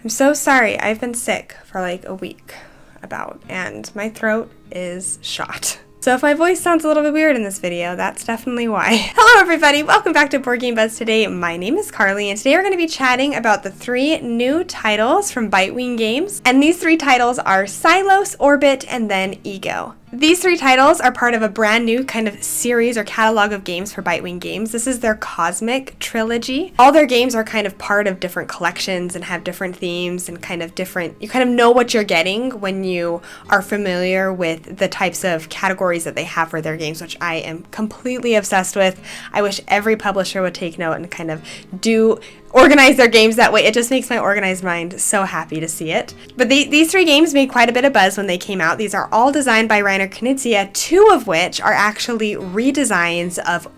I'm so sorry. I've been sick for like a week and my throat is shot. So if my voice sounds a little bit weird in this video, that's definitely why. Hello everybody, welcome back to Board Game Buzz today. My name is Carly and today we're going to be chatting about the 3 new titles from Bitewing Games. And these 3 titles are Xylos, Orbit, and then Ego. These 3 titles are part of a brand new kind of series or catalog of games for Bitewing Games. This is their Cosmic Trilogy. All their games are kind of part of different collections and have different themes and kind of different, you kind of know what you're getting when you are familiar with the types of categories that they have for their games, which I am completely obsessed with. I wish every publisher would take note and kind of organize their games that way. It just makes my organized mind so happy to see it. But these 3 games made quite a bit of buzz when they came out. These are all designed by Rainer Knizia, 2 of which are actually redesigns of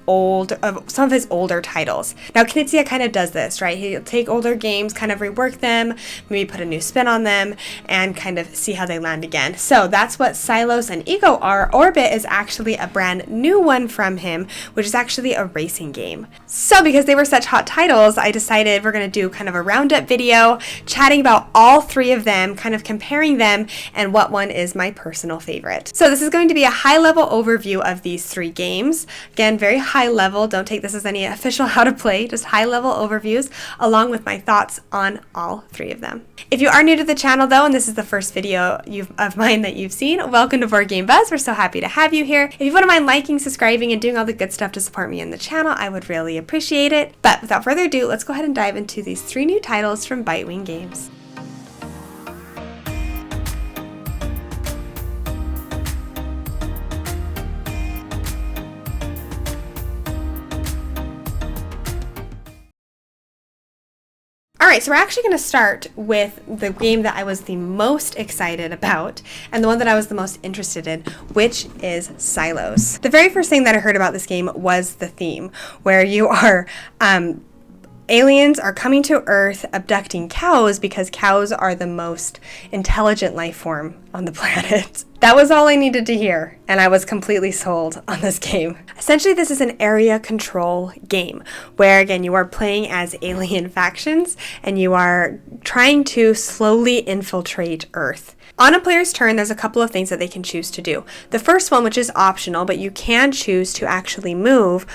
some of his older titles. Now Knizia kind of does this, right? He'll take older games, kind of rework them, maybe put a new spin on them, and kind of see how they land again. So that's what Xylos and Ego are. Orbit is actually a brand new one from him, which is actually a racing game. So because they were such hot titles, I decided we're going to do kind of a roundup video chatting about all 3 of them, kind of comparing them and what one is my personal favorite. So this is going to be a high-level overview of these 3 games. Again, very high level. Don't take this as any official how to play, just high-level overviews along with my thoughts on all 3 of them. If you are new to the channel though, and this is the first video of mine that you've seen, welcome to Board Game Buzz. We're so happy to have you here. If you wouldn't mind liking, subscribing, and doing all the good stuff to support me in the channel, I would really appreciate it. But without further ado, let's go ahead and dive into these 3 new titles from Bitewing Games. Alright, so we're actually going to start with the game that I was the most excited about and the one that I was the most interested in, which is Xylos. The very first thing that I heard about this game was the theme, where you are aliens are coming to Earth abducting cows because cows are the most intelligent life form on the planet. That was all I needed to hear, and I was completely sold on this game. Essentially, this is an area control game, where again, you are playing as alien factions, and you are trying to slowly infiltrate Earth. On a player's turn, there's a couple of things that they can choose to do. The first one, which is optional, but you can choose to actually move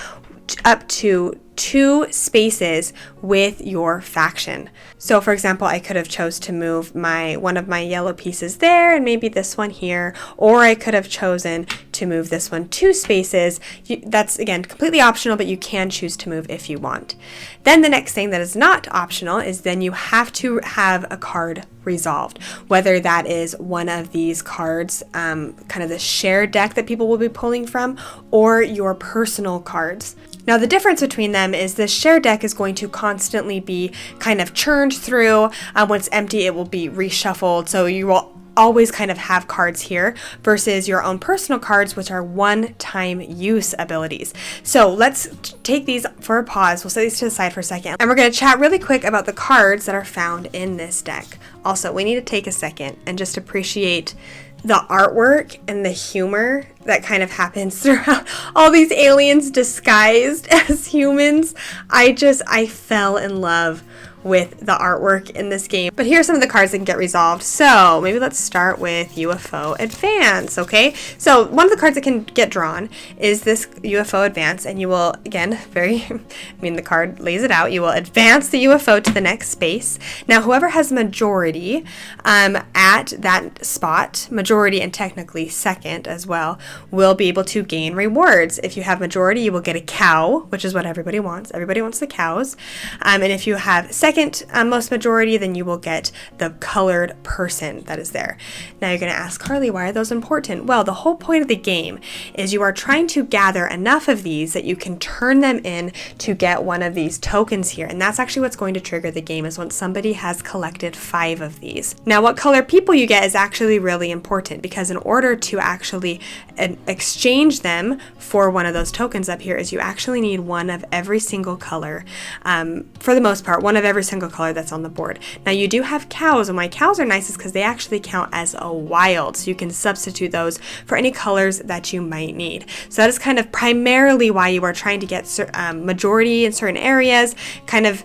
up to 2 spaces with your faction. So for example, I could have chose to move one of my yellow pieces there and maybe this one here, or I could have chosen to move this one 2 spaces. That's again completely optional, but you can choose to move if you want. Then the next thing that is not optional is then you have to have a card resolved, whether that is one of these cards, kind of the shared deck that people will be pulling from, or your personal cards. Now the difference between them is this shared deck is going to constantly be kind of churned through. When it's empty, it will be reshuffled, so you will always kind of have cards here versus your own personal cards, which are one-time use abilities. So let's take these for a pause. We'll set these to the side for a second, and we're going to chat really quick about the cards that are found in this deck. Also, we need to take a second and just appreciate the artwork and the humor that kind of happens throughout all these aliens disguised as humans. I fell in love with the artwork in this game. But here are some of the cards that can get resolved. So maybe let's start with UFO Advance, okay? So one of the cards that can get drawn is this UFO Advance, and you will, again, the card lays it out, you will advance the UFO to the next space. Now whoever has majority at that spot, majority and technically second as well, will be able to gain rewards. If you have majority, you will get a cow, which is what everybody wants. Everybody wants the cows. And if you have second most majority, then you will get the colored person that is there. Now you're going to ask, Carly, why are those important? Well, the whole point of the game is you are trying to gather enough of these that you can turn them in to get one of these tokens here. And that's actually what's going to trigger the game, is once somebody has collected 5 of these. Now what color people you get is actually really important, because in order to actually exchange them for one of those tokens up here is you actually need one of every single color, for the most part, one of every single color that's on the board. Now you do have cows, and why cows are nice is because they actually count as a wild, so you can substitute those for any colors that you might need. So that is kind of primarily why you are trying to get majority in certain areas, kind of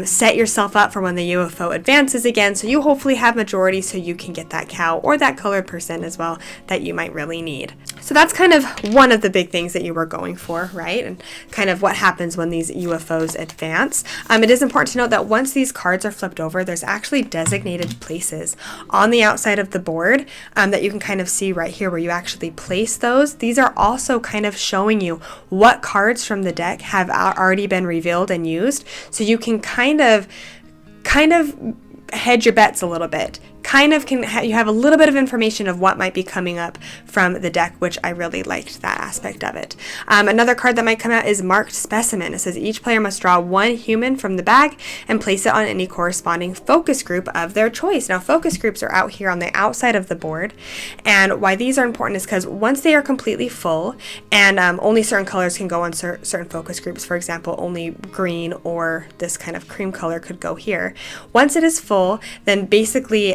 set yourself up for when the UFO advances again, so you hopefully have majority so you can get that cow or that colored person as well that you might really need. So that's kind of one of the big things that you were going for, right? And kind of what happens when these UFOs advance. It is important to note that once these cards are flipped over, there's actually designated places on the outside of the board that you can kind of see right here where you actually place those. These are also kind of showing you what cards from the deck have already been revealed and used, so you can kind of hedge your bets a little bit. You have a little bit of information of what might be coming up from the deck, which I really liked that aspect of it. Another card that might come out is marked specimen. It says each player must draw one human from the bag and place it on any corresponding focus group of their choice. Now, focus groups are out here on the outside of the board, and why these are important is because once they are completely full, and only certain colors can go on certain focus groups, for example, only green or this kind of cream color could go here. Once it is full, then basically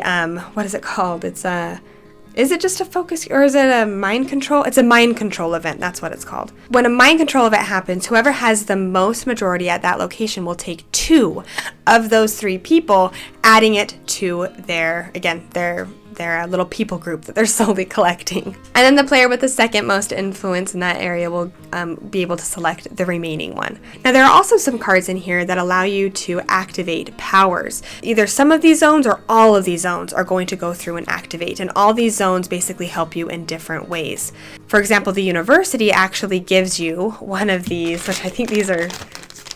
what is it called? Is it just a focus, or is it a mind control? It's a mind control event. That's what it's called. When a mind control event happens, whoever has the most majority at that location will take 2 of those 3 people, adding it to their little people group that they're slowly collecting. And then the player with the second most influence in that area will be able to select the remaining one. Now, there are also some cards in here that allow you to activate powers. Either some of these zones or all of these zones are going to go through and activate, and all these zones basically help you in different ways. For example, the university actually gives you one of these, which I think these are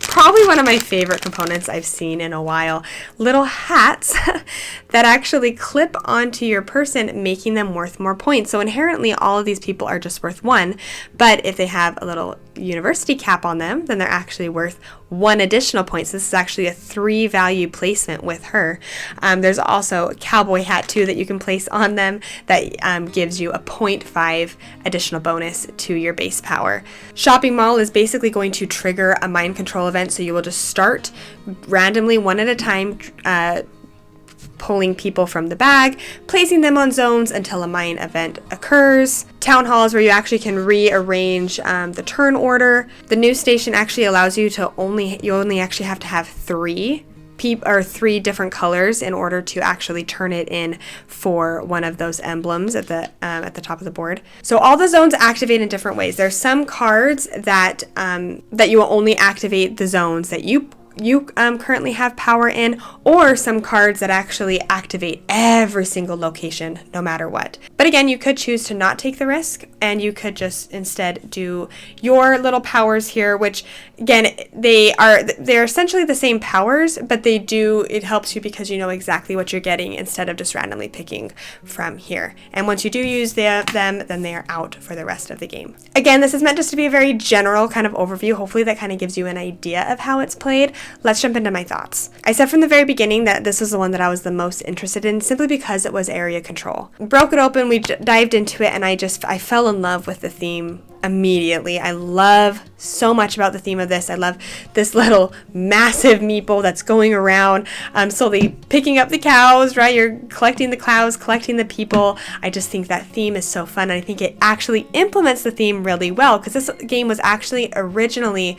probably one of my favorite components I've seen in a while. Little hats that actually clip onto your person, making them worth more points. So inherently, all of these people are just worth 1, but if they have a little university cap on them, then they're actually worth 1 additional point. So this is actually a 3 value placement with her. There's also a cowboy hat too that you can place on them that gives you a 0.5 additional bonus to your base power. Shopping mall is basically going to trigger a mind control event, so you will just start randomly one at a time, pulling people from the bag, placing them on zones until a mine event occurs. Town halls, where you actually can rearrange the turn order. The news station actually allows you to only actually have to have 3 different colors in order to actually turn it in for one of those emblems at the top of the board. So all the zones activate in different ways. There's some cards that you will only activate the zones that you currently have power in, or some cards that actually activate every single location no matter what. But again, you could choose to not take the risk, and you could just instead do your little powers here, which again, they're essentially the same powers, but it helps you because you know exactly what you're getting instead of just randomly picking from here. And once you do use them, then they are out for the rest of the game. Again, this is meant just to be a very general kind of overview. Hopefully that kind of gives you an idea of how it's played. Let's jump into my thoughts. I said from the very beginning that this was the one that I was the most interested in, simply because it was area control. Broke it open, we dived into it, and I fell in love with the theme immediately. I love so much about the theme of this. I love this little massive meeple that's going around, slowly picking up the cows, right? You're collecting the cows, collecting the people. I just think that theme is so fun, and I think it actually implements the theme really well, because this game was actually originally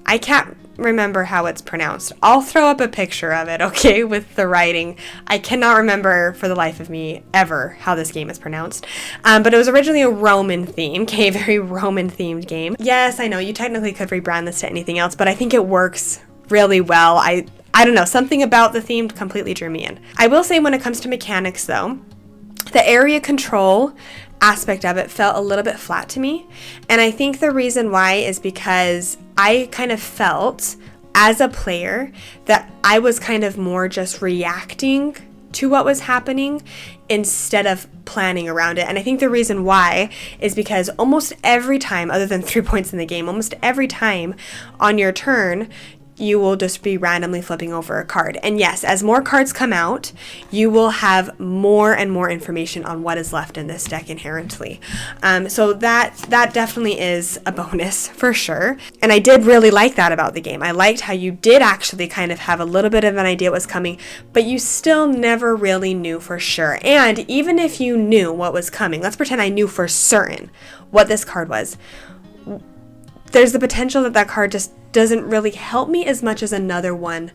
I can't remember how it's pronounced. I'll throw up a picture of it, okay, with the writing. I cannot remember for the life of me ever how this game is pronounced. But it was originally a Roman theme, okay, very Roman themed game. Yes, I know you technically could rebrand this to anything else, but I think it works really well. I don't know, something about the theme completely drew me in. I will say, when it comes to mechanics though, the area control aspect of it felt a little bit flat to me, and I think the reason why is because I kind of felt as a player that I was kind of more just reacting to what was happening instead of planning around it. And I think the reason why is because almost every time, other than 3 points in the game, almost every time on your turn, you will just be randomly flipping over a card. And yes, as more cards come out, you will have more and more information on what is left in this deck inherently. So that definitely is a bonus for sure. And I did really like that about the game. I liked how you did actually kind of have a little bit of an idea what was coming, but you still never really knew for sure. And even if you knew what was coming, let's pretend I knew for certain what this card was, there's the potential that that card just doesn't really help me as much as another one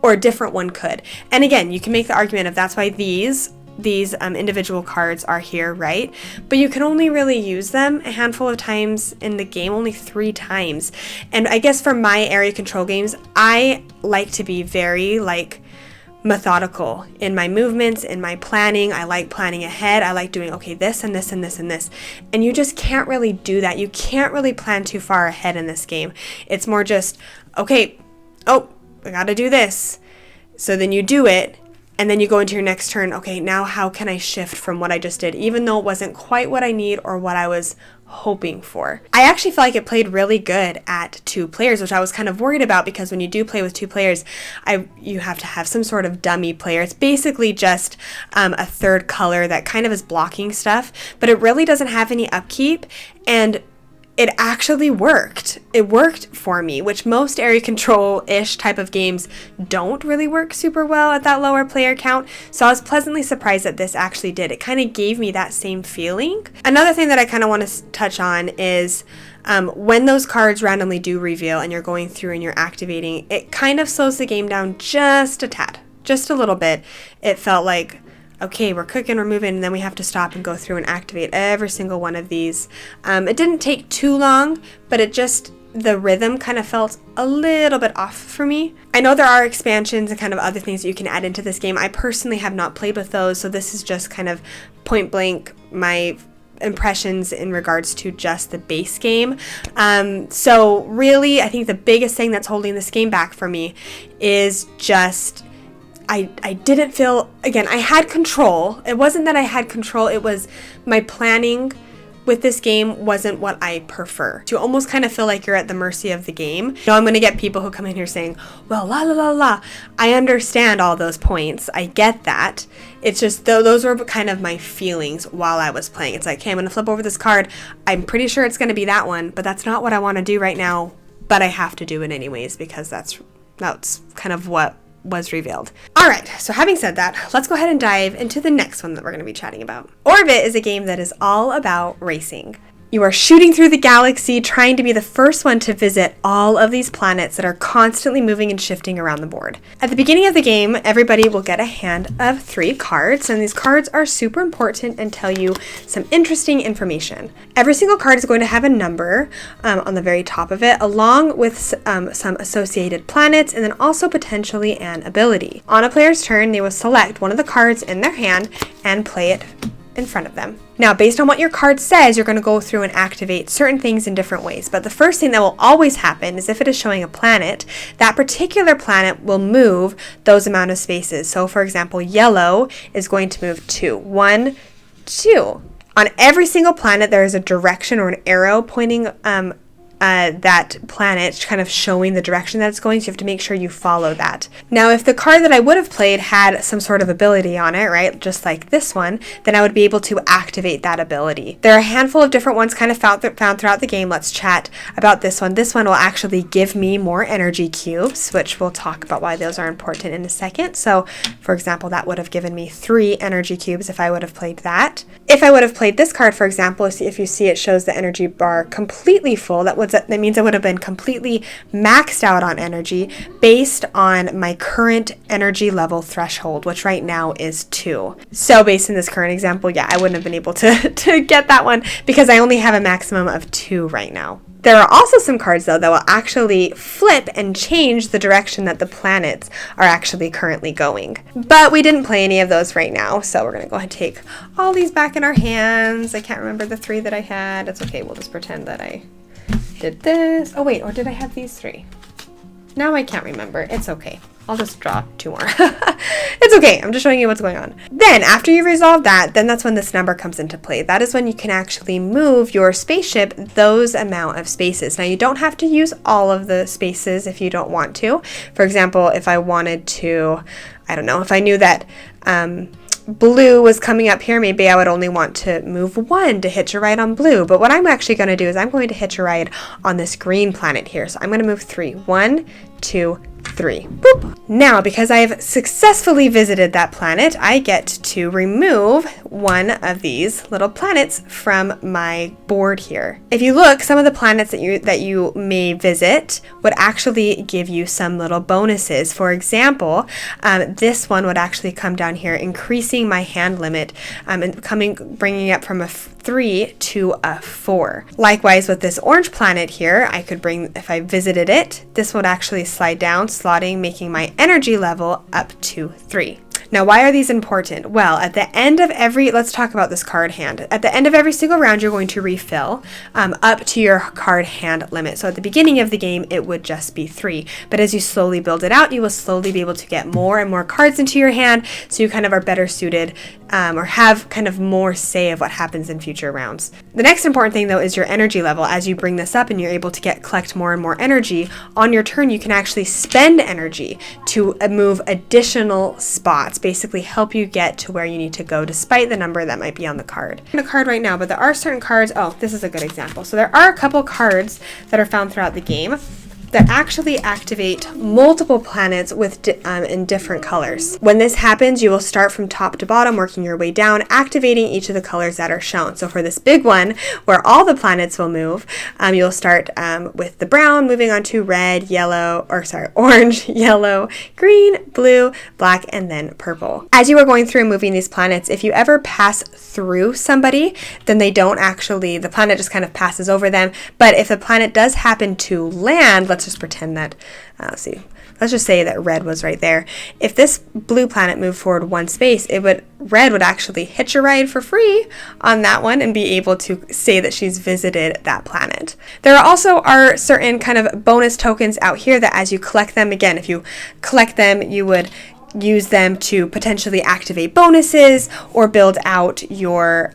or a different one could. And again, you can make the argument of that's why these individual cards are here, right? But you can only really use them a handful of times in the game, only 3 times. And I guess for my area control games, I like to be very methodical in my movements, in my planning. I like planning ahead. I like doing, okay, this and this and this and this. And you just can't really do that. You can't really plan too far ahead in this game. It's more just, okay, oh, I gotta do this. So then you do it, and then you go into your next turn. Okay, now how can I shift from what I just did, even though it wasn't quite what I need or what I was hoping for. I actually felt like it played really good at 2 players, which I was kind of worried about, because when you do play with 2 players, you have to have some sort of dummy player. It's basically just a third color that kind of is blocking stuff, but it really doesn't have any upkeep, and it actually worked. It worked for me, which most area control-ish type of games don't really work super well at that lower player count. So I was pleasantly surprised that this actually did. It kind of gave me that same feeling. Another thing that I kind of want to touch on is when those cards randomly do reveal and you're going through and you're activating, it kind of slows the game down just a tad, just a little bit. It felt like, okay, we're cooking, we're moving, and then we have to stop and go through and activate every single one of these. It didn't take too long, but the rhythm kind of felt a little bit off for me. I know there are expansions and kind of other things that you can add into this game. I personally have not played with those, so this is just kind of point blank my impressions in regards to just the base game. So really, I think the biggest thing that's holding this game back for me is just I didn't feel, again, I had control. It wasn't that I had control, it was my planning with this game wasn't what I prefer. You almost kind of feel like you're at the mercy of the game. I'm going to get people who come in here saying, well, la la la la. I understand all those points. I get that. It's just, those were kind of my feelings while I was playing. It's like, hey, I'm going to flip over this card. I'm pretty sure it's going to be that one, but that's not what I want to do right now. But I have to do it anyways, because that's kind of what was revealed. All right, so having said that, let's go ahead and dive into the next one that we're going to be chatting about. Orbit is a game that is all about racing. You are shooting through the galaxy, trying to be the first one to visit all of these planets that are constantly moving and shifting around the board. At the beginning of the game, everybody will get a hand of 3 cards, and these cards are super important and tell you some interesting information. Every single card is going to have a number on the very top of it, along with some associated planets, and then also potentially an ability. On a player's turn, they will select one of the cards in their hand and play it in front of them. Now, based on what your card says, you're going to go through and activate certain things in different ways. But the first thing that will always happen is if it is showing a planet, that particular planet will move those amount of spaces. So, for example, yellow is going to move 2. 1, 2. On every single planet, there is a direction or an arrow pointing that planet, kind of showing the direction that it's going, so you have to make sure you follow that. Now, if the card that I would have played had some sort of ability on it, right, just like this one, then I would be able to activate that ability. There are a handful of different ones kind of found throughout the game. Let's chat about this one. This one will actually give me more energy cubes, which we'll talk about why those are important in a second. So, for example, that would have given me 3 energy cubes if I would have played that. If I would have played this card, for example, if you see it shows the energy bar completely full, that means I would have been completely maxed out on energy based on my current energy level threshold, which right now is 2. So based on this current example, yeah, I wouldn't have been able to get that one because I only have a maximum of 2 right now. There are also some cards, though, that will actually flip and change the direction that the planets are actually currently going. But we didn't play any of those right now, so we're going to go ahead and take all these back in our hands. I can't remember the 3 that I had. It's okay, we'll just pretend that I did this. Oh, wait, or did I have these 3? Now I can't remember. It's okay. I'll just draw 2 more. It's okay. I'm just showing you what's going on. Then after you've resolved that, then that's when this number comes into play. That is when you can actually move your spaceship those amount of spaces. Now you don't have to use all of the spaces if you don't want to. For example, if I wanted to, I don't know, if I knew that blue was coming up here, maybe I would only want to move 1 to hitch a ride on blue. But what I'm actually going to do is I'm going to hitch a ride on this green planet here. So I'm going to move 3. 1, 2, 3. Boop. Now, because I've successfully visited that planet, I get to remove one of these little planets from my board here. If you look, some of the planets that you may visit would actually give you some little bonuses. For example, this one would actually come down here, increasing my hand limit and bringing up from a 3 to a 4. Likewise, with this orange planet here, I could bring, if I visited it, this would actually slide down, slotting, making my energy level up to 3. Now, why are these important? Well, at the end of let's talk about this card hand. At the end of every single round, you're going to refill up to your card hand limit. So at the beginning of the game, it would just be 3. But as you slowly build it out, you will slowly be able to get more and more cards into your hand, so you kind of are better suited or have kind of more say of what happens in future rounds. The next important thing, though, is your energy level. As you bring this up and you're able to collect more and more energy, on your turn, you can actually spend energy to move additional spots, basically help you get to where you need to go despite the number that might be on the card. On the card right now, but there are certain cards, this is a good example. So there are a couple cards that are found throughout the game that actually activate multiple planets with in different colors. When this happens, you will start from top to bottom, working your way down, activating each of the colors that are shown. So for this big one, where all the planets will move, you'll start with the brown, moving on to red, orange, yellow, green, blue, black, and then purple. As you are going through moving these planets, if you ever pass through somebody, then the planet just kind of passes over them. But if the planet does happen to land, let's just pretend that, let's just say that red was right there. If this blue planet moved forward 1 space, red would actually hitch a ride for free on that one and be able to say that she's visited that planet. There also are certain kind of bonus tokens out here that as you collect them, again, if you collect them, you would use them to potentially activate bonuses or build out your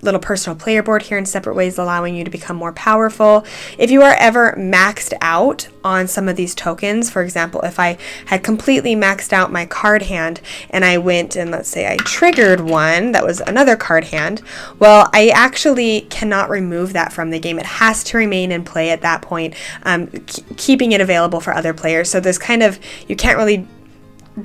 little personal player board here in separate ways, allowing you to become more powerful. If you are ever maxed out on some of these tokens, for example, if I had completely maxed out my card hand and I went and let's say I triggered one that was another card hand, well, I actually cannot remove that from the game. It has to remain in play at that point, keeping it available for other players. So there's you can't really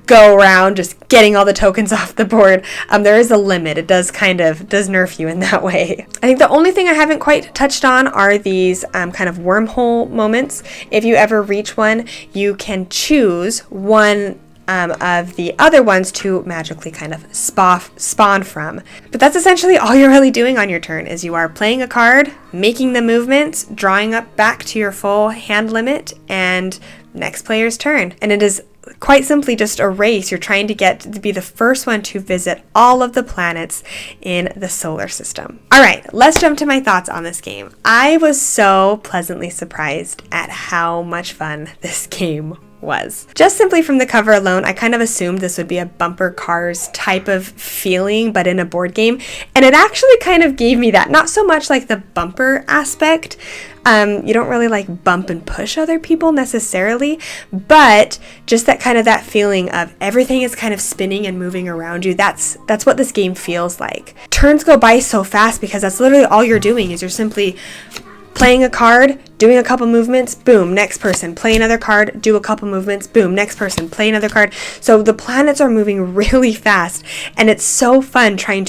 go around just getting all the tokens off the board. There is a limit. It does nerf you in that way. I think the only thing I haven't quite touched on are these kind of wormhole moments. If you ever reach one, you can choose one of the other ones to magically kind of spawn from. But that's essentially all you're really doing on your turn, is you are playing a card, making the movements, drawing up back to your full hand limit, and next player's turn. And it is quite simply just a race. You're trying to get to be the first one to visit all of the planets in the solar system. All right, let's jump to my thoughts on this game. I was so pleasantly surprised at how much fun this game was. Just simply from the cover alone, I kind of assumed this would be a bumper cars type of feeling, but in a board game. And it actually kind of gave me that. Not so much like the bumper aspect. You don't really like bump and push other people necessarily, but just that feeling of everything is kind of spinning and moving around you. That's what this game feels like. Turns go by so fast because that's literally all you're doing, is you're simply playing a card, doing a couple movements, boom, next person. Play another card, do a couple movements, boom, next person. Play another card. So the planets are moving really fast, and it's so fun trying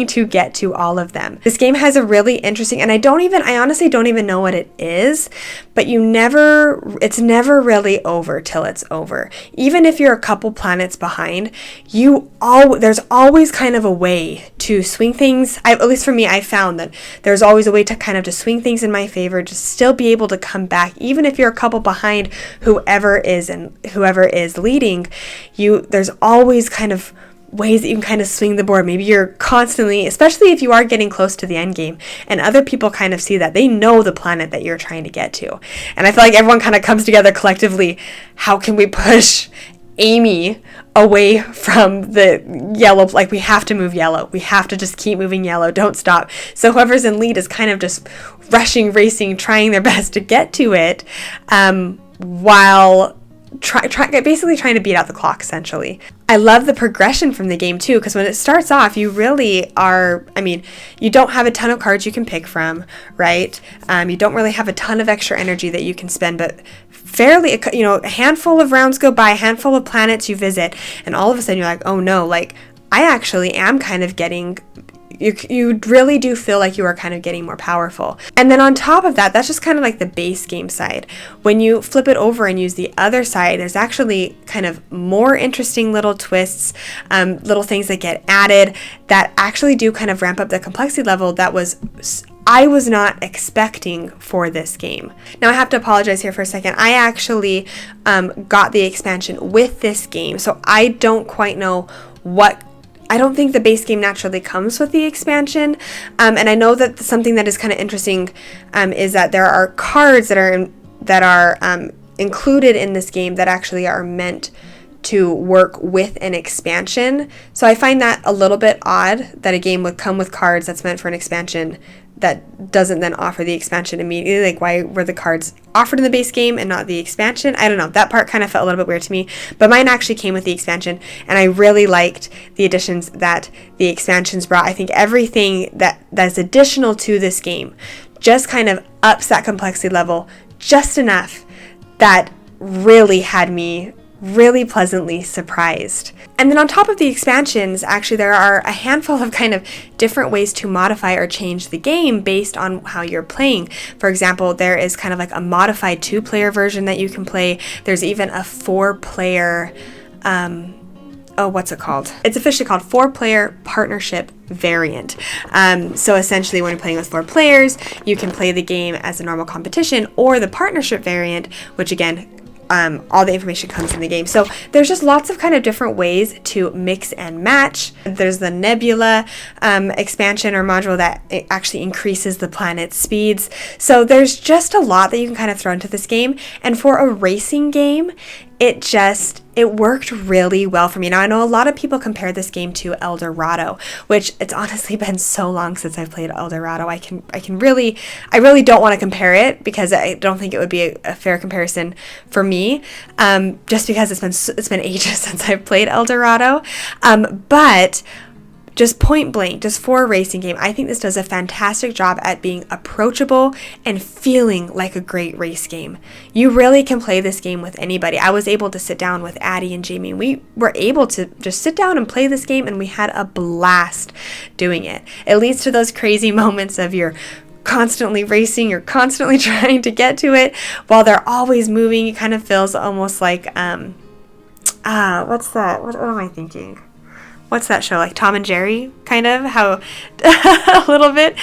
to get to all of them. This game has a really interesting, and I honestly don't even know what it is, but it's never really over till it's over. Even if you're a couple planets behind, there's always kind of a way to swing things. At least for me, I found that there's always a way to swing things in my favor, to still be able to come back, even if you're a couple behind whoever is leading. There's always kind of ways that you can kind of swing the board. Maybe you're constantly, especially if you are getting close to the end game, and other people kind of see that. They know the planet that you're trying to get to. And I feel like everyone kind of comes together collectively. How can we push Amy away from the yellow? Like, we have to move yellow. We have to just keep moving yellow. Don't stop. So whoever's in lead is kind of just rushing, racing, trying their best to get to it, while basically trying to beat out the clock, essentially. I love the progression from the game too, because when it starts off, you really are, you don't have a ton of cards you can pick from, right? You don't really have a ton of extra energy that you can spend, but fairly, a handful of rounds go by, a handful of planets you visit, and all of a sudden you're like, oh no, like, I actually am kind of getting, you really do feel like you are kind of getting more powerful. And then on top of that, that's just kind of like the base game side. When you flip it over and use the other side, there's actually kind of more interesting little twists, little things that get added that actually do kind of ramp up the complexity level I was not expecting for this game. Now I have to apologize here for a second. I actually got the expansion with this game, so I don't quite know I don't think the base game naturally comes with the expansion, and I know that something that is kind of interesting is that there are cards that are included in this game that actually are meant to work with an expansion. So I find that a little bit odd that a game would come with cards that's meant for an expansion that doesn't then offer the expansion immediately. Like, why were the cards offered in the base game and not the expansion? I don't know. That part kind of felt a little bit weird to me, but mine actually came with the expansion, and I really liked the additions that the expansions brought. I think everything that's additional to this game just kind of ups that complexity level just enough that really had me really pleasantly surprised. And then on top of the expansions, actually there are a handful of kind of different ways to modify or change the game based on how you're playing. For example, there is kind of like a modified 2-player version that you can play. There's even a 4-player, what's it called? It's officially called 4-player partnership variant. So essentially when you're playing with 4 players, you can play the game as a normal competition, or the partnership variant, which again, all the information comes in the game. So there's just lots of kind of different ways to mix and match. There's the Nebula expansion or module that it actually increases the planet's speeds. So there's just a lot that you can kind of throw into this game. And for a racing game, it worked really well for me. Now, I know a lot of people compare this game to El Dorado, which it's honestly been so long since I've played El Dorado. I really don't want to compare it, because I don't think it would be a fair comparison for me, just because it's been ages since I've played El Dorado. But just point blank, just for a racing game, I think this does a fantastic job at being approachable and feeling like a great race game. You really can play this game with anybody. I was able to sit down with Addie and Jamie, and we were able to just sit down and play this game, and we had a blast doing it. It leads to those crazy moments of you're constantly racing, you're constantly trying to get to it while they're always moving. It kind of feels almost like, what's that? What am I thinking? What's that show, like Tom and Jerry, kind of, how a little bit,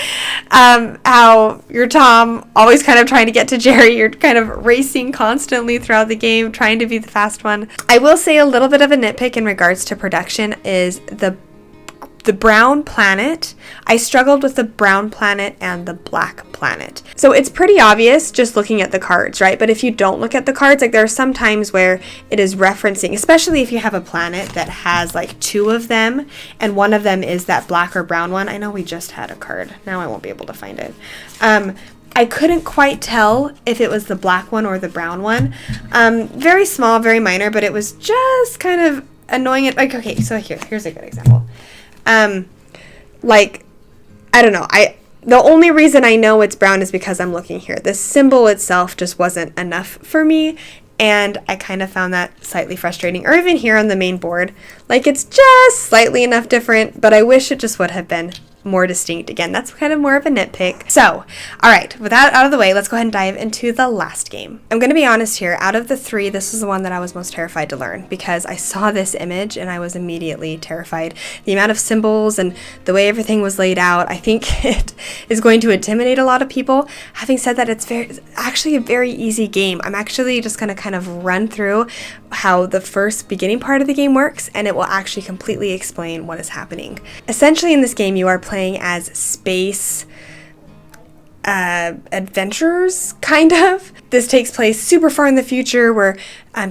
how you're Tom always kind of trying to get to Jerry. You're kind of racing constantly throughout the game, trying to be the fast one. I will say a little bit of a nitpick in regards to production is the brown planet. I struggled with the brown planet and the black planet. So it's pretty obvious just looking at the cards, right? But if you don't look at the cards, like there are some times where it is referencing, especially if you have a planet that has like 2 of them, and one of them is that black or brown one. I know we just had a card. Now I won't be able to find it. I couldn't quite tell if it was the black one or the brown one. Very small, very minor, but it was just kind of annoying. Like, okay, so here's a good example. I don't know. The only reason I know it's brown is because I'm looking here. The symbol itself just wasn't enough for me, and I kind of found that slightly frustrating. Or even here on the main board, like it's just slightly enough different, but I wish it just would have been more distinct. Again, that's kind of more of a nitpick. So, all right, with that out of the way, let's go ahead and dive into the last game. I'm going to be honest here, out of the three, this is the one that I was most terrified to learn because I saw this image and I was immediately terrified. The amount of symbols and the way everything was laid out, I think it is going to intimidate a lot of people. Having said that, it's actually a very easy game. I'm actually just going to kind of run through how the first beginning part of the game works, and it will actually completely explain what is happening. Essentially, in this game, you are playing as space adventurers, kind of. This takes place super far in the future where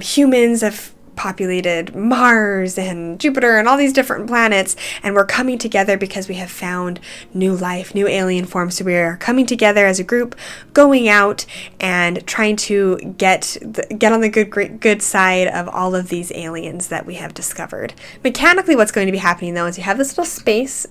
humans have populated Mars and Jupiter and all these different planets, and we're coming together because we have found new life, new alien forms. So we are coming together as a group, going out and trying to get on the good side of all of these aliens that we have discovered. Mechanically, what's going to be happening though is you have this little space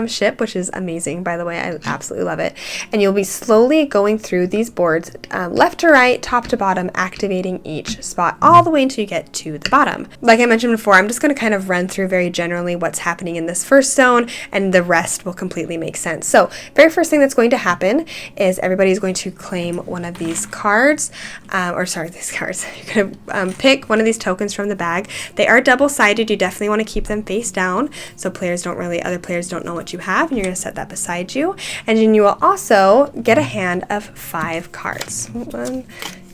ship, which is amazing, by the way. I absolutely love it. And you'll be slowly going through these boards, left to right, top to bottom, activating each spot all the way until you get to the bottom. Like I mentioned before, I'm just going to kind of run through very generally what's happening in this first zone, and the rest will completely make sense. So, very first thing that's going to happen is everybody's going to claim one of these cards, these cards. You're going to pick one of these tokens from the bag. They are double-sided. You definitely want to keep them face down so other players don't know what you have, and you're going to set that beside you. And then you will also get a hand of 5 cards. 1,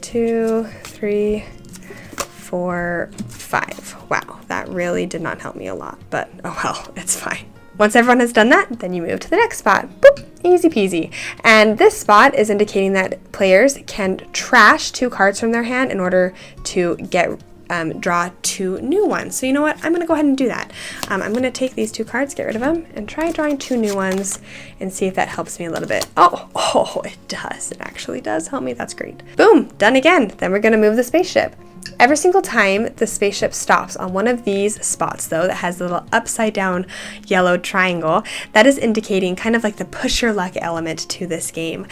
2, 3, 4, 5. Wow, that really did not help me a lot, but oh well, it's fine. Once everyone has done that, then you move to the next spot. Boop, easy peasy. And this spot is indicating that players can trash 2 cards from their hand in order to draw 2 new ones. So you know what? I'm going to go ahead and do that. I'm going to take these 2 cards, get rid of them, and try drawing 2 new ones and see if that helps me a little bit. Oh, it does. It actually does help me. That's great. Boom, done again. Then we're going to move the spaceship. Every single time the spaceship stops on one of these spots, though, that has a little upside down yellow triangle, that is indicating kind of like the push your luck element to this game.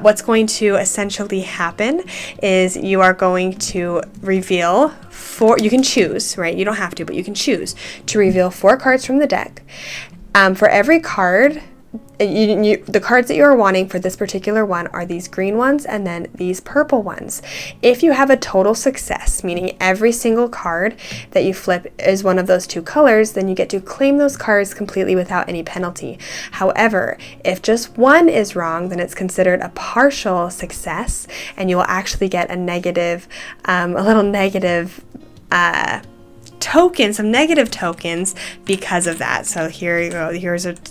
What's going to essentially happen is you are going to reveal you can choose, right? You don't have to, but you can choose to reveal 4 cards from the deck. For every card, the cards that you are wanting for this particular one are these green ones and then these purple ones. If you have a total success, meaning every single card that you flip is one of those 2 colors, then you get to claim those cards completely without any penalty. However, if just one is wrong, then it's considered a partial success, and you will actually get a little negative some negative tokens because of that. So here you go.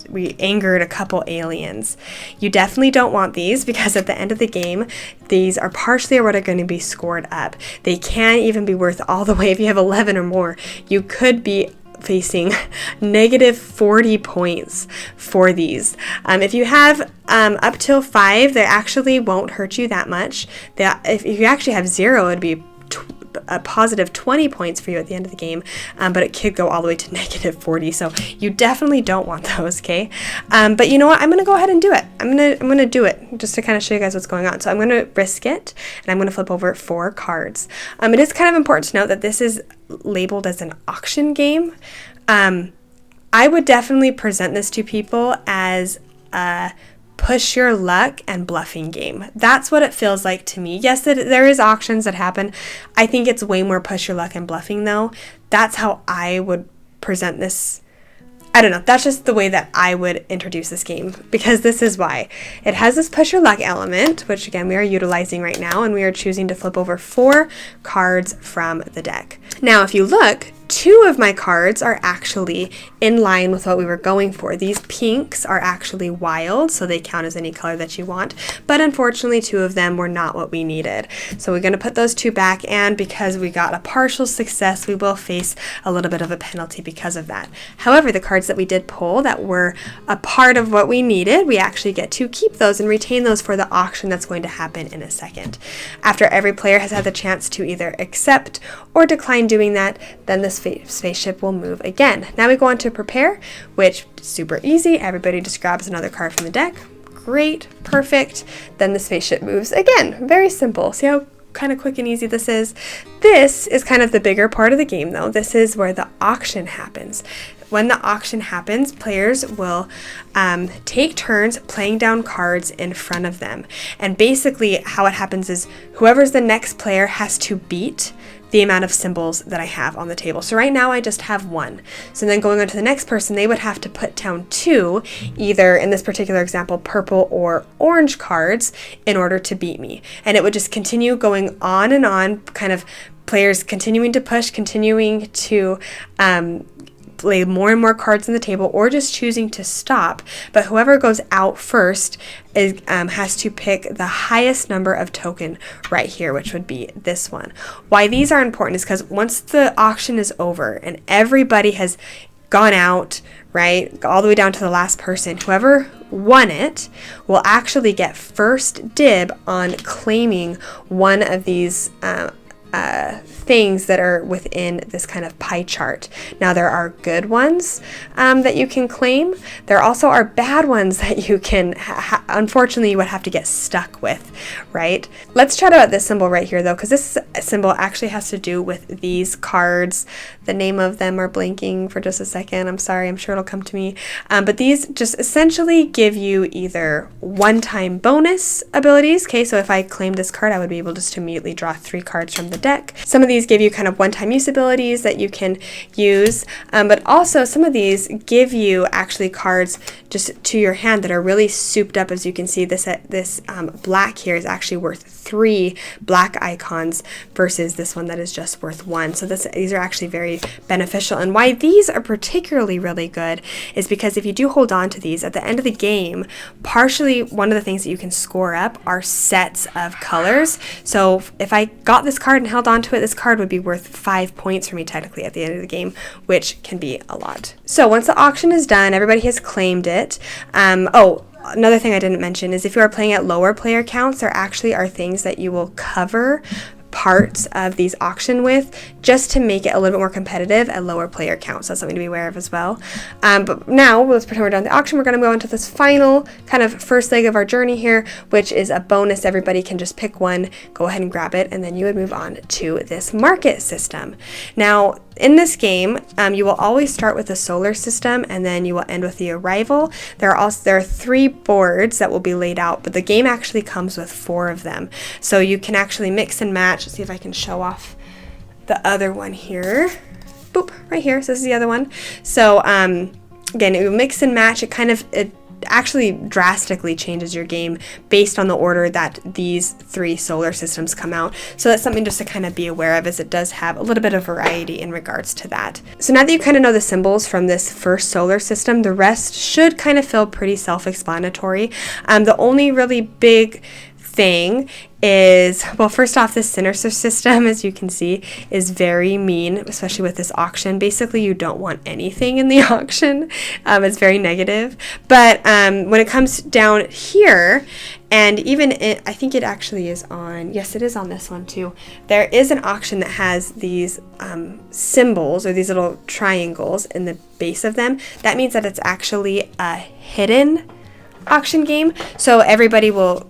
We angered a couple aliens. You definitely don't want these because at the end of the game, these are partially what are going to be scored up. They can even be worth all the way if you have 11 or more. You could be facing negative 40 points for these. If you have up till 5, they actually won't hurt you that much. If you actually have 0, it'd be a positive 20 points for you at the end of the game, but it could go all the way to negative 40, so you definitely don't want those, okay? But you know what? I'm going to go ahead and do it. I'm going to do it just to kind of show you guys what's going on. So I'm going to risk it, and I'm going to flip over 4 cards. It is kind of important to note that this is labeled as an auction game. I would definitely present this to people as a push your luck and bluffing game. That's what it feels like to me. Yes, there is auctions that happen. I think it's way more push your luck and bluffing though. That's how I would present this. I don't know. That's just the way that I would introduce this game, because this is why. It has this push your luck element, which again we are utilizing right now, and we are choosing to flip over 4 cards from the deck. Now, if you look, 2 of my cards are actually in line with what we were going for. These pinks are actually wild, so they count as any color that you want, but unfortunately 2 of them were not what we needed. So we're going to put those 2 back, and because we got a partial success, we will face a little bit of a penalty because of that. However, the cards that we did pull that were a part of what we needed, we actually get to keep those and retain those for the auction that's going to happen in a second. After every player has had the chance to either accept or decline doing that, then the spaceship will move again. Now we go on to prepare, which is super easy. Everybody just grabs another card from the deck. Great, perfect. Then the spaceship moves again. Very simple. See how kind of quick and easy this is? This is kind of the bigger part of the game though. This is where the auction happens. when the auction happens, players will take turns playing down cards in front of them. And basically how it happens is whoever's the next player has to beat the amount of symbols that I have on the table. So right now I just have 1. So then going on to the next person, they would have to put down 2, either in this particular example, purple or orange cards in order to beat me. And it would just continue going on and on, kind of players continuing to push, continuing to lay more and more cards on the table, or just choosing to stop. But whoever goes out first has to pick the highest number of token right here, which would be this one. Why these are important is because once the auction is over and everybody has gone out, right, all the way down to the last person, whoever won it will actually get first dib on claiming one of these things that are within this kind of pie chart. Now there are good ones that you can claim. There also are bad ones that you can, unfortunately, you would have to get stuck with, right? Let's chat about this symbol right here though, because this symbol actually has to do with these cards. The name of them are blanking for just a second. I'm sorry, I'm sure it'll come to me. But these just essentially give you either one-time bonus abilities. Okay, so if I claimed this card, I would be able just to immediately draw 3 cards from the deck. Some of these give you kind of one-time use abilities that you can use, but also some of these give you actually cards just to your hand that are really souped up. As you can see, this black here is actually worth 3 black icons versus this one that is just worth 1. So these are actually very beneficial. And why these are particularly really good is because if you do hold on to these at the end of the game, partially one of the things that you can score up are sets of colors. So if I got this card and held on to it, this card would be worth 5 points for me technically at the end of the game, which can be a lot. So once the auction is done, everybody has claimed it. Another thing I didn't mention is if you are playing at lower player counts, there actually are things that you will cover parts of these auction with just to make it a little bit more competitive at lower player counts. That's something to be aware of as well. But now let's pretend we're done with the auction. We're going to go into this final kind of first leg of our journey here, which is a bonus. Everybody can just pick one, go ahead and grab it, and then you would move on to this market system. Now, in this game, you will always start with the solar system and then you will end with the arrival. There are 3 boards that will be laid out, but the game actually comes with 4 of them. So you can actually mix and match. Let's see if I can show off the other one here. Boop, right here. So this is the other one. So again, it will mix and match. It actually drastically changes your game based on the order that these 3 solar systems come out. So that's something just to kind of be aware of, as it does have a little bit of variety in regards to that. So now that you kind of know the symbols from this first solar system, the rest should kind of feel pretty self-explanatory. The only really big thing is, well, first off, this sinister system, as you can see, is very mean, especially with this auction. Basically, you don't want anything in the auction. It's very negative. But when it comes down here, and even I think it actually is on, yes, it is on this one too. There is an auction that has these symbols or these little triangles in the base of them. That means that it's actually a hidden auction game. So everybody will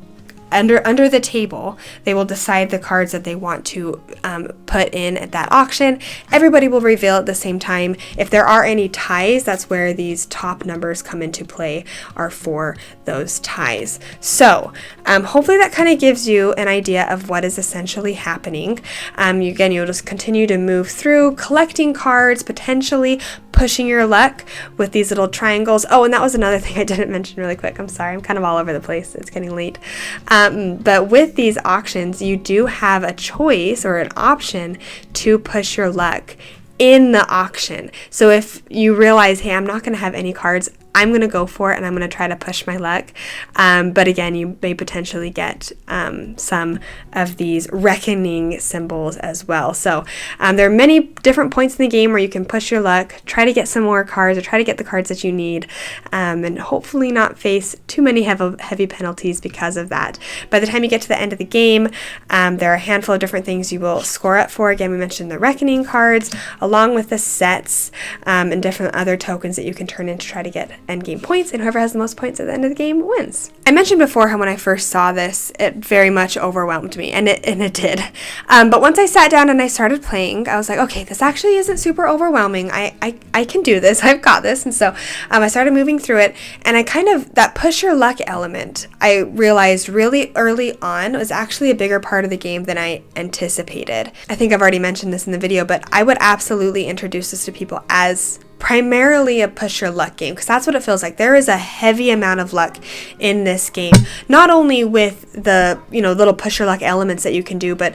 under the table, they will decide the cards that they want to put in at that auction. Everybody will reveal at the same time. If there are any ties, that's where these top numbers come into play, are for those ties. So hopefully that kind of gives you an idea of what is essentially happening. You'll just continue to move through, collecting cards, potentially pushing your luck with these little triangles. Oh, and that was another thing I didn't mention really quick. I'm sorry, I'm kind of all over the place. It's getting late. But with these auctions, you do have a choice or an option to push your luck in the auction. So if you realize, hey, I'm not going to have any cards, I'm going to go for it and I'm going to try to push my luck. But again, you may potentially get some of these reckoning symbols as well. So there are many different points in the game where you can push your luck, try to get some more cards or try to get the cards that you need, and hopefully not face too many heavy penalties because of that. By the time you get to the end of the game, there are a handful of different things you will score up for. Again, we mentioned the reckoning cards along with the sets and different other tokens that you can turn in to try to get endgame points, and whoever has the most points at the end of the game wins. I mentioned before how when I first saw this, it very much overwhelmed me, and it did. But once I sat down and I started playing, I was like, okay, this actually isn't super overwhelming. I can do this. I've got this. And so I started moving through it, and I kind of, that push your luck element, I realized really early on was actually a bigger part of the game than I anticipated. I think I've already mentioned this in the video, but I would absolutely introduce this to people as primarily a push your luck game, because that's what it feels like. There is a heavy amount of luck in this game, not only with the, you know, little push your luck elements that you can do, but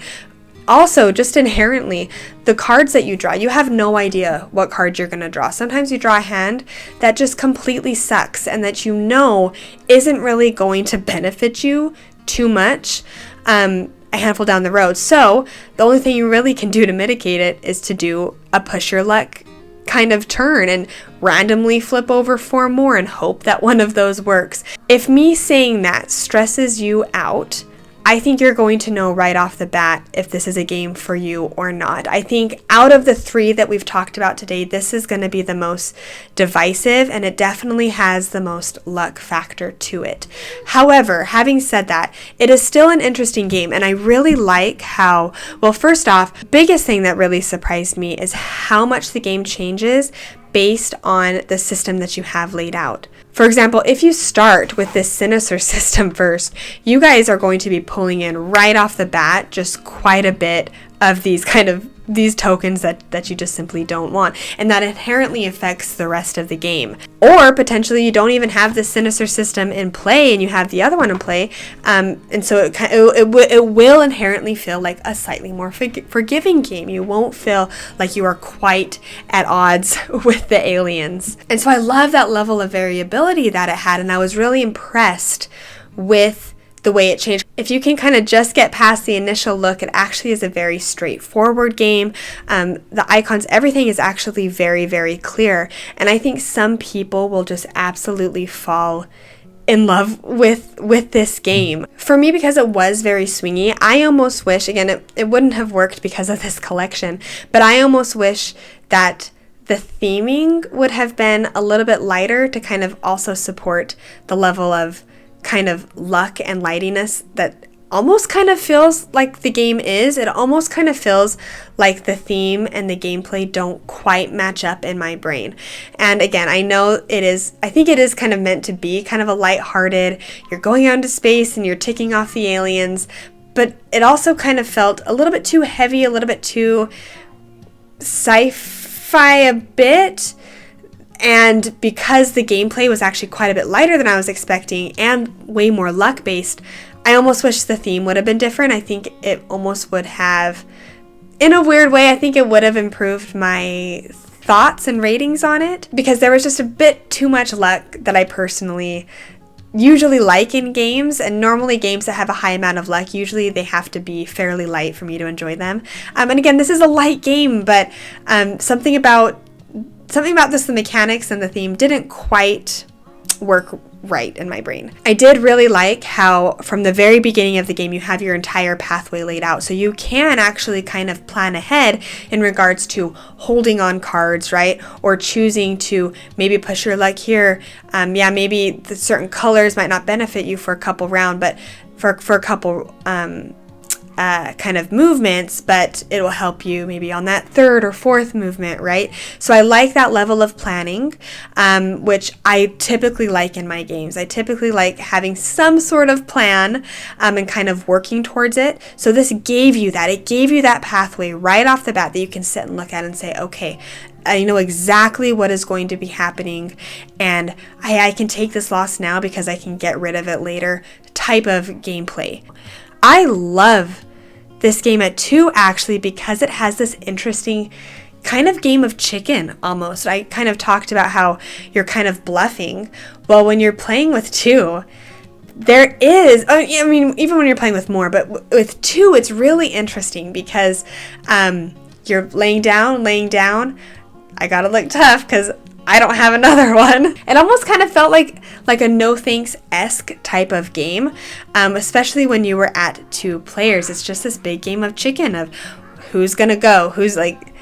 also just inherently the cards that you draw. You have no idea what card you're going to draw. Sometimes you draw a hand that just completely sucks and that you know isn't really going to benefit you too much a handful down the road. So the only thing you really can do to mitigate it is to do a push your luck kind of turn and randomly flip over 4 more and hope that one of those works. If me saying that stresses you out, I think you're going to know right off the bat if this is a game for you or not. I think out of the 3 that we've talked about today, this is going to be the most divisive, and it definitely has the most luck factor to it. However, having said that, it is still an interesting game, and I really like how, well, first off, biggest thing that really surprised me is how much the game changes based on the system that you have laid out. For example, if you start with this Sinister system first, you guys are going to be pulling in right off the bat just quite a bit of these tokens that you just simply don't want, and that inherently affects the rest of the game. Or potentially you don't even have the Sinister system in play and you have the other one in play, and so it will inherently feel like a slightly more forgiving game. You won't feel like you are quite at odds with the aliens. And so I love that level of variability that it had, and I was really impressed with the way it changed. If you can kind of just get past the initial look, it actually is a very straightforward game. The icons, everything is actually very, very clear. And I think some people will just absolutely fall in love with this game. For me, because it was very swingy, I almost wish, again, it wouldn't have worked because of this collection, but I almost wish that the theming would have been a little bit lighter to kind of also support the level of kind of luck and lightiness that almost kind of feels like the game is. It almost kind of feels like the theme and the gameplay don't quite match up in my brain. And again, I know I think it is kind of meant to be kind of a lighthearted, you're going out into space and you're ticking off the aliens, but it also kind of felt a little bit too heavy, a little bit too sci-fi a bit. And because the gameplay was actually quite a bit lighter than I was expecting and way more luck-based, I almost wish the theme would have been different. I think it almost would have, in a weird way, I think it would have improved my thoughts and ratings on it, because there was just a bit too much luck that I personally usually like in games. And normally games that have a high amount of luck, usually they have to be fairly light for me to enjoy them. And again, this is a light game, but something about this, the mechanics and the theme didn't quite work right in my brain. I did really like how from the very beginning of the game you have your entire pathway laid out, so you can actually kind of plan ahead in regards to holding on cards, right? Or choosing to maybe push your luck here. Maybe the certain colors might not benefit you for a couple round, but for a couple kind of movements, but it will help you maybe on that 3rd or 4th movement, right? So I like that level of planning, which I typically like in my games. I typically like having some sort of plan and kind of working towards it. So this gave you that. It gave you that pathway right off the bat that you can sit and look at and say, okay, I know exactly what is going to be happening, and I can take this loss now because I can get rid of it later type of gameplay. I love this game at 2 actually because it has this interesting kind of game of chicken almost. I kind of talked about how you're kind of bluffing. Well, when you're playing with 2, there is, I mean, even when you're playing with more, but with 2, it's really interesting because you're laying down. I gotta look tough because I don't have another one. It almost kind of felt like a no thanks-esque type of game, especially when you were at 2 players. It's just this big game of chicken of who's gonna go, who's like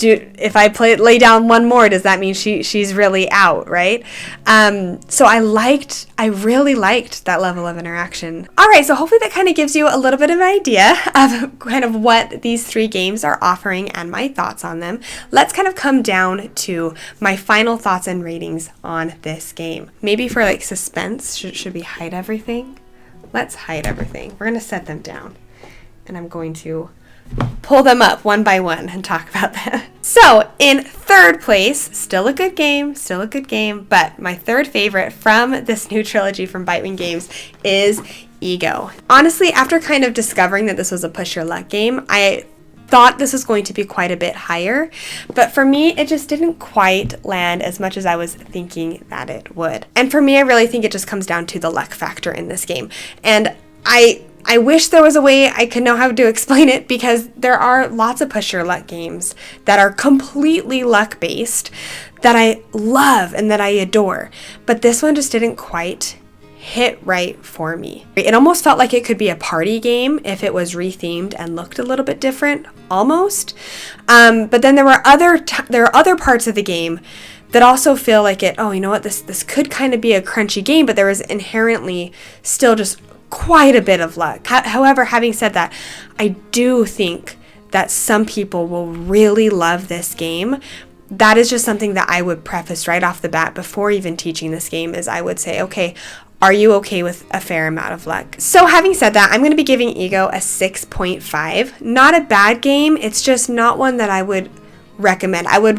if I lay down one more, does that mean she's really out, right? So I really liked that level of interaction. All right, so hopefully that kind of gives you a little bit of an idea of kind of what these 3 games are offering and my thoughts on them. Let's kind of come down to my final thoughts and ratings on this game. Maybe for like suspense, should we hide everything? Let's hide everything. We're gonna set them down, and I'm going to pull them up one by one and talk about that. So in 3rd place, still a good game, but my 3rd favorite from this new trilogy from Bitewing Games is Ego. Honestly, after kind of discovering that this was a push your luck game, I thought this was going to be quite a bit higher, but for me, it just didn't quite land as much as I was thinking that it would. And for me, I really think it just comes down to the luck factor in this game. And I wish there was a way I could know how to explain it, because there are lots of push your luck games that are completely luck based that I love and that I adore, but this one just didn't quite hit right for me. It almost felt like it could be a party game if it was rethemed and looked a little bit different, almost. But then there are other parts of the game that also feel like you know what, this could kind of be a crunchy game, but there was inherently still just quite a bit of luck. However, having said that, I do think that some people will really love this game. That is just something that I would preface right off the bat before even teaching this game, is I would say, okay, are you okay with a fair amount of luck? So having said that, I'm going to be giving Ego a 6.5. Not a bad game, it's just not one that I would recommend. I would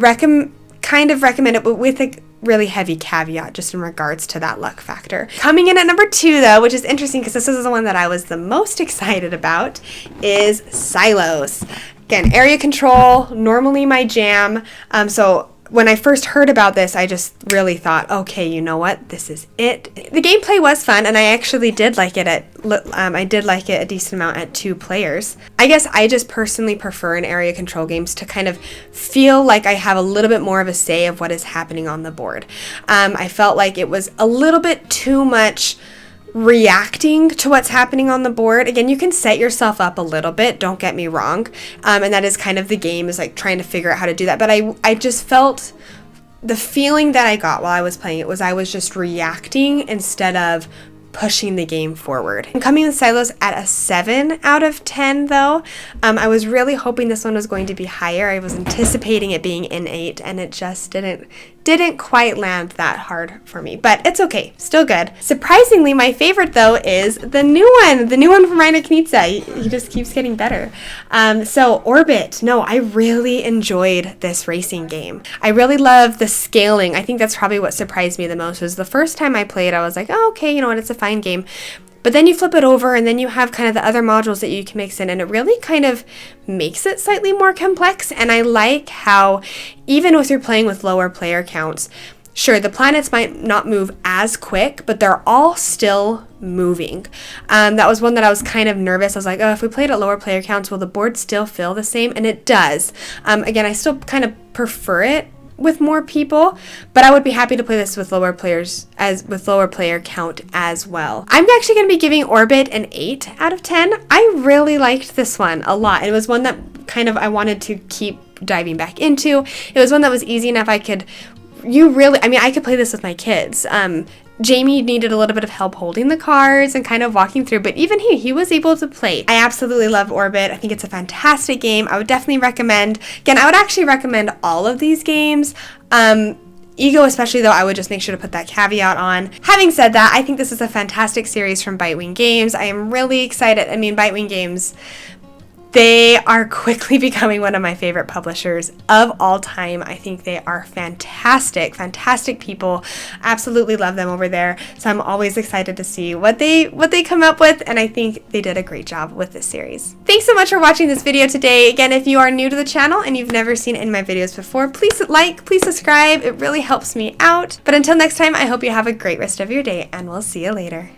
kind of recommend it, but with a really heavy caveat just in regards to that luck factor. Coming in at number 2 though, which is interesting because this is the one that I was the most excited about, is Silos. Again, area control, normally my jam. So when I first heard about this, I just really thought, okay, you know what, this is it. The gameplay was fun, and I actually did like it a decent amount at 2 players. I guess I just personally prefer in area control games to kind of feel like I have a little bit more of a say of what is happening on the board. I felt like it was a little bit too much reacting to what's happening on the board. Again, you can set yourself up a little bit, don't get me wrong, and that is kind of the game, is like trying to figure out how to do that, but I just felt the feeling that I got while I was playing it was I was just reacting instead of pushing the game forward. I'm coming with Silos at a 7 out of 10 though. I was really hoping this one was going to be higher. I was anticipating it being an 8, and it just didn't quite land that hard for me, but it's okay, still good. Surprisingly, my favorite though is the new one from Rainer Knizia. He just keeps getting better. So Orbit. No, I really enjoyed this racing game. I really love the scaling. I think that's probably what surprised me the most. Was the first time I played, I was like, oh, okay, you know what, it's a fine game. But then you flip it over, and then you have kind of the other modules that you can mix in, and it really kind of makes it slightly more complex. And I like how, even if you're playing with lower player counts, sure, the planets might not move as quick, but they're all still moving. That was one that I was kind of nervous. I was like, oh, if we played at lower player counts, will the board still feel the same? And it does. Again, I still kind of prefer it with more people, but I would be happy to play this with lower player count as well. I'm actually going to be giving Orbit an 8 out of 10. I really liked this one a lot. It was one that kind of I wanted to keep diving back into. It was one that was easy enough. I could play this with my kids. Jamie needed a little bit of help holding the cards and kind of walking through, but even he was able to play. I absolutely love Orbit. I think it's a fantastic game. I would definitely recommend. Again, I would actually recommend all of these games. Ego especially, though, I would just make sure to put that caveat on. Having said that, I think this is a fantastic series from Bitewing Games. I am really excited. I mean, Bitewing Games, they are quickly becoming one of my favorite publishers of all time. I think they are fantastic people. Absolutely love them over there. So I'm always excited to see what they come up with, and I think they did a great job with this series. Thanks so much for watching this video today. Again, if you are new to the channel and you've never seen any of my videos before, please please subscribe. It really helps me out. But until next time, I hope you have a great rest of your day, and we'll see you later.